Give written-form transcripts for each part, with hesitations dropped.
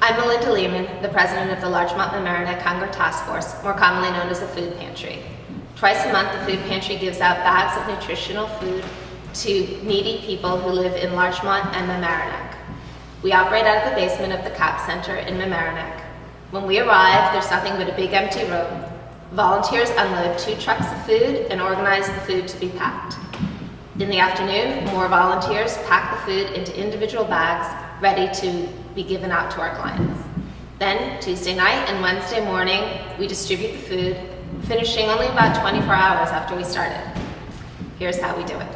I'm Melinda Lehman, the president of the Larchmont Mamaroneck Hunger Task Force, more commonly known as the Food Pantry. Twice a month, the Food Pantry gives out bags of nutritional food to needy people who live in Larchmont and Mamaroneck. We operate out of the basement of the CAP Center in Mamaroneck. When we arrive, there's nothing but a big empty room. Volunteers unload 2 trucks of food and organize the food to be packed. In the afternoon, more volunteers pack the food into individual bags ready to be given out to our clients. Then, Tuesday night and Wednesday morning, we distribute the food, finishing only about 24 hours after we started. Here's how we do it.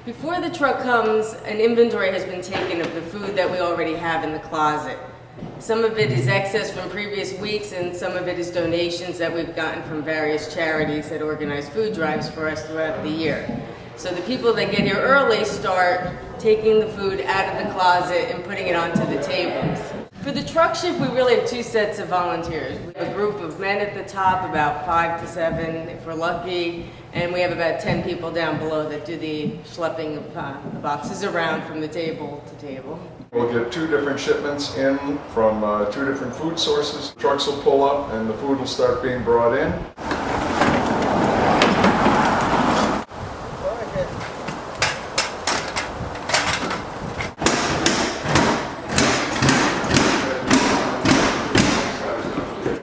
Before the truck comes, an inventory has been taken of the food that we already have in the closet. Some of it is excess from previous weeks, and some of it is donations that we've gotten from various charities that organize food drives for us throughout the year. So the people that get here early start taking the food out of the closet and putting it onto the tables. For the truck shift, we really have 2 sets of volunteers. We have a group of men at the top, about 5 to 7 if we're lucky, and we have about 10 people down below that do the schlepping of the boxes around from the table to table. We'll get 2 different shipments in from 2 different food sources. Trucks will pull up and the food will start being brought in.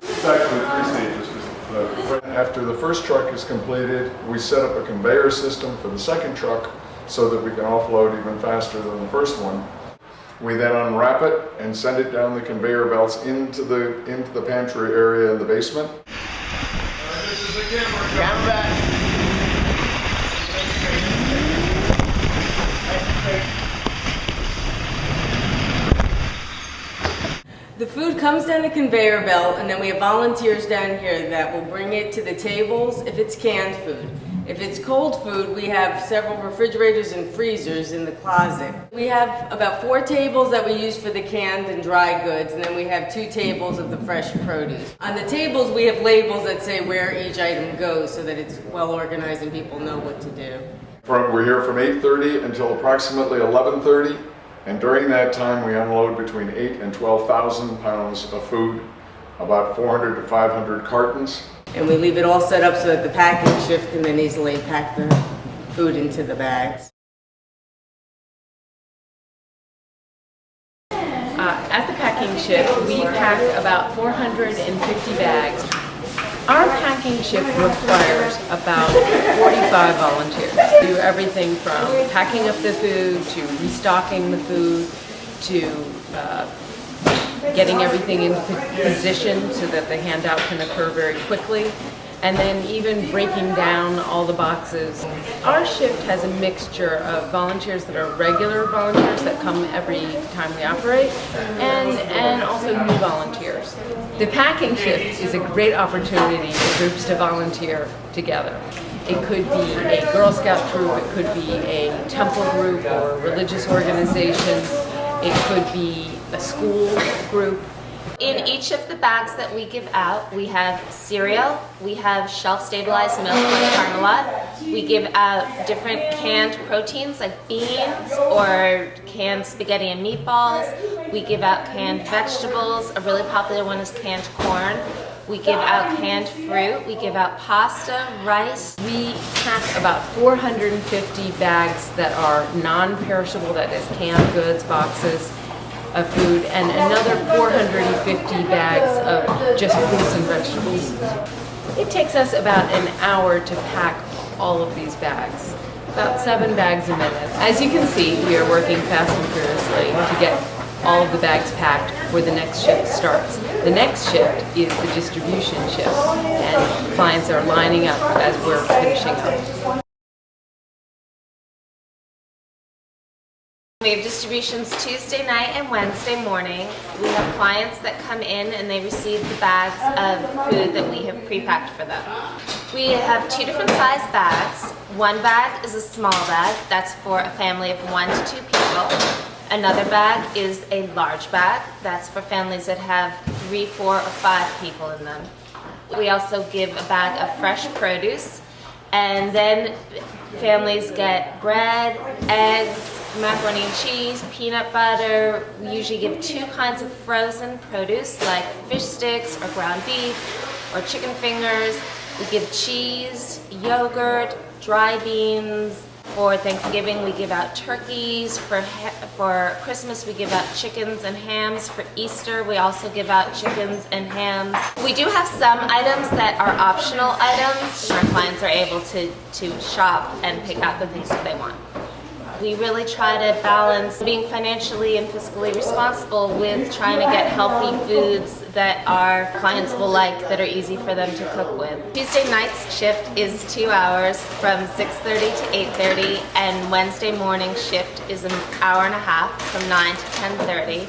It's actually 3 stages. After the first truck is completed, we set up a conveyor system for the second truck so that we can offload even faster than the first one. We then unwrap it and send it down the conveyor belts into the pantry area in the basement. This is the camera back. The food comes down the conveyor belt, and then we have volunteers down here that will bring it to the tables if it's canned food. If it's cold food, we have several refrigerators and freezers in the closet. We have about 4 tables that we use for the canned and dry goods, and then we have 2 tables of the fresh produce. On the tables, we have labels that say where each item goes so that it's well organized and people know what to do. We're here from 8:30 until approximately 11:30, and during that time we unload between 8,000 and 12,000 pounds of food, about 400 to 500 cartons. And we leave it all set up so that the packing shift can then easily pack the food into the bags. At the packing shift, we pack about 450 bags. Our packing shift requires about 45 volunteers. We do everything from packing up the food, to restocking the food, to getting everything in position so that the handout can occur very quickly, and then even breaking down all the boxes. Our shift has a mixture of volunteers that are regular volunteers that come every time we operate, and also new volunteers. The packing shift is a great opportunity for groups to volunteer together. It could be a Girl Scout troop, it could be a temple group or a religious organization, it could be a school group. In each of the bags that we give out, we have cereal, we have shelf-stabilized milk like Parmalat, we give out different canned proteins like beans or canned spaghetti and meatballs, we give out canned vegetables, a really popular one is canned corn, we give out canned fruit, we give out pasta, rice. We pack about 450 bags that are non-perishable, that is canned goods, boxes of food, and another 450 bags of just fruits and vegetables. It takes us about an hour to pack all of these bags, about 7 bags a minute. As you can see, we are working fast and furiously to get all of the bags packed before the next shift starts. The next shift is the distribution shift, and clients are lining up as we're finishing up. We have distributions Tuesday night and Wednesday morning. We have clients that come in and they receive the bags of food that we have pre-packed for them. We have 2 different size bags. One bag is a small bag, that's for a family of 1 to 2 people. Another bag is a large bag, that's for families that have 3, 4, or 5 people in them. We also give a bag of fresh produce, And then families get bread, eggs, macaroni and cheese, peanut butter. We usually give 2 kinds of frozen produce like fish sticks or ground beef or chicken fingers. We give cheese, yogurt, dry beans. For Thanksgiving, we give out turkeys. For Christmas, we give out chickens and hams. For Easter, we also give out chickens and hams. We do have some items that are optional items. Our clients are able to shop and pick out the things that they want. We really try to balance being financially and fiscally responsible with trying to get healthy foods that our clients will like, that are easy for them to cook with. Tuesday night's shift is 2 hours from 6:30 to 8:30, and Wednesday morning shift is an hour and a half from 9 to 10:30.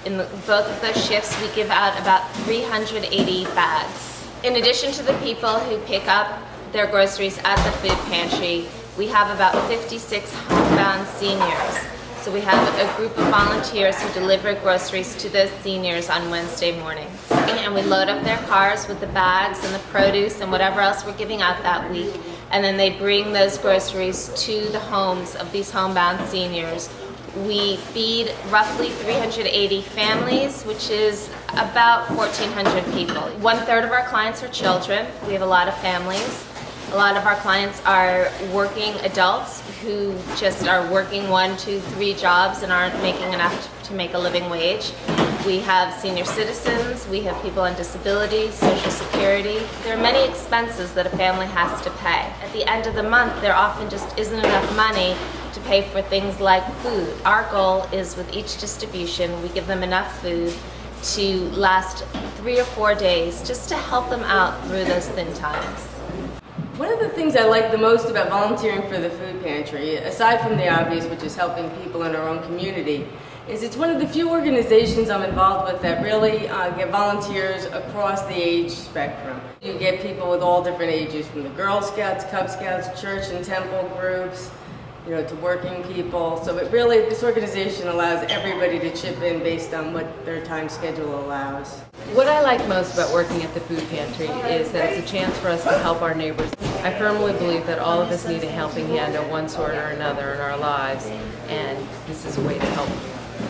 In both of those shifts, we give out about 380 bags. In addition to the people who pick up their groceries at the food pantry, we have about 56 homebound seniors. So we have a group of volunteers who deliver groceries to those seniors on Wednesday mornings. And we load up their cars with the bags and the produce and whatever else we're giving out that week. And then they bring those groceries to the homes of these homebound seniors. We feed roughly 380 families, which is about 1,400 people. 1/3 of our clients are children. We have a lot of families. A lot of our clients are working adults who just are working 1, 2, 3 jobs and aren't making enough to make a living wage. We have senior citizens, we have people on disability, Social Security. There are many expenses that a family has to pay. At the end of the month, there often just isn't enough money to pay for things like food. Our goal is with each distribution, we give them enough food to last 3 or 4 days just to help them out through those thin times. One of the things I like the most about volunteering for the food pantry, aside from the obvious, which is helping people in our own community, is it's one of the few organizations I'm involved with that really get volunteers across the age spectrum. You get people with all different ages, from the Girl Scouts, Cub Scouts, church and temple groups, to working people. So this organization allows everybody to chip in based on what their time schedule allows. What I like most about working at the food pantry is that it's a chance for us to help our neighbors. I firmly believe that all of us need a helping hand of one sort or another in our lives, and this is a way to help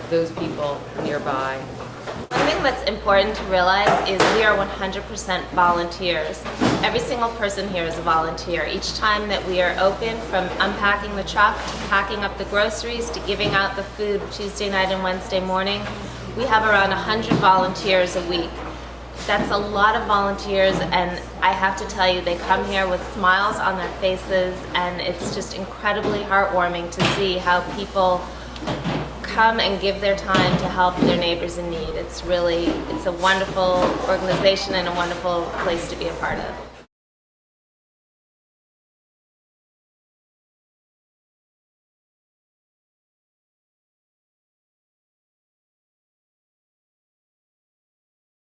those people nearby. One thing that's important to realize is we are 100% volunteers. Every single person here is a volunteer. Each time that we are open, from unpacking the truck to packing up the groceries to giving out the food Tuesday night and Wednesday morning, we have around 100 volunteers a week. That's a lot of volunteers, and I have to tell you, they come here with smiles on their faces, and it's just incredibly heartwarming to see how people come and give their time to help their neighbors in need. It's a wonderful organization and a wonderful place to be a part of.